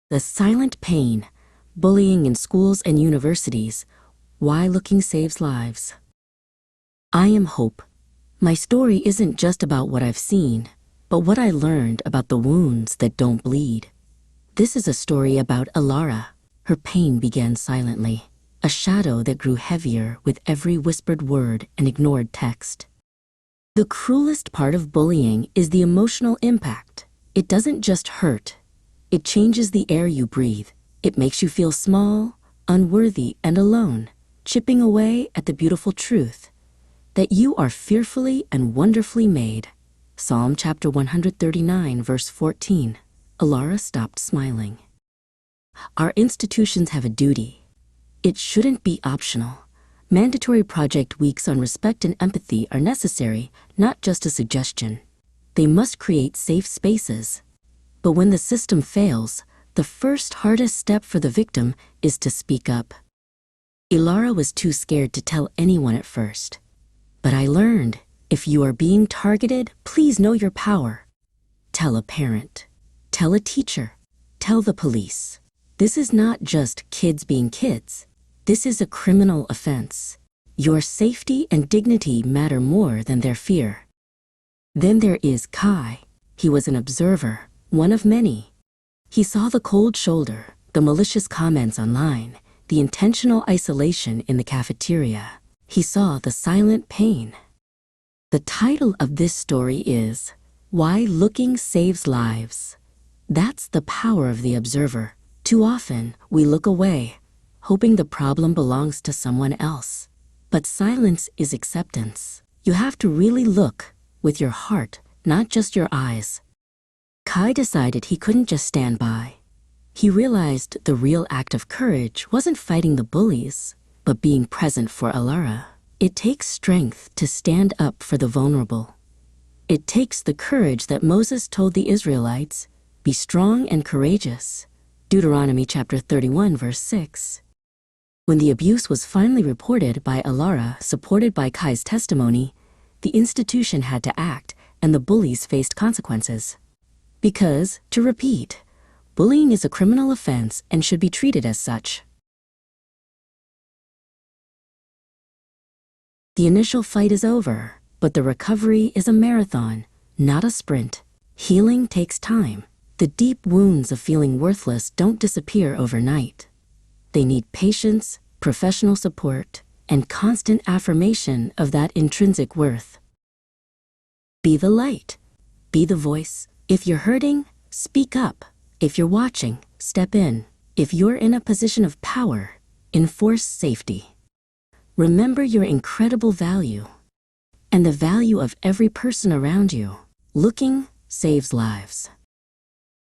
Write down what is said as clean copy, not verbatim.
The silent pain, bullying in schools and universities, why looking saves lives. I am Hope. My story isn't just about what I've seen, but what I learned about the wounds that don't bleed. This is a story about Alara. Her pain began silently, a shadow that grew heavier with every whispered word and ignored text. The cruelest part of bullying is the emotional impact. It doesn't just hurt. It changes the air you breathe. It makes you feel small, unworthy, and alone, chipping away at the beautiful truth that you are fearfully and wonderfully made. Psalm chapter 139, verse 14. Alara stopped smiling. Our institutions have a duty. It shouldn't be optional. Mandatory project weeks on respect and empathy are necessary, not just a suggestion. They must create safe spaces. But when the system fails, the first hardest step for the victim is to speak up. Alara was too scared to tell anyone at first. But I learned, if you are being targeted, please know your power. Tell a parent. Tell a teacher. Tell the police. This is not just kids being kids. This is a criminal offense. Your safety and dignity matter more than their fear. Then there is Kai. He was an observer, one of many. He saw the cold shoulder, the malicious comments online, the intentional isolation in the cafeteria. He saw the silent pain. The title of this story is Why Looking Saves Lives. That's the power of the observer. Too often, we look away, hoping the problem belongs to someone else. But silence is acceptance. You have to really look with your heart, not just your eyes. Kai decided he couldn't just stand by. He realized the real act of courage wasn't fighting the bullies, but being present for Alara. It takes strength to stand up for the vulnerable. It takes the courage that Moses told the Israelites, "Be strong and courageous." Deuteronomy chapter 31, verse 6. When the abuse was finally reported by Alara, supported by Kai's testimony, the institution had to act, and the bullies faced consequences. Because, to repeat, bullying is a criminal offense and should be treated as such. The initial fight is over, but the recovery is a marathon, not a sprint. Healing takes time. The deep wounds of feeling worthless don't disappear overnight. They need patience, professional support, and constant affirmation of that intrinsic worth. Be the light. Be the voice. If you're hurting, speak up. If you're watching, step in. If you're in a position of power, enforce safety. Remember your incredible value and the value of every person around you. Looking saves lives.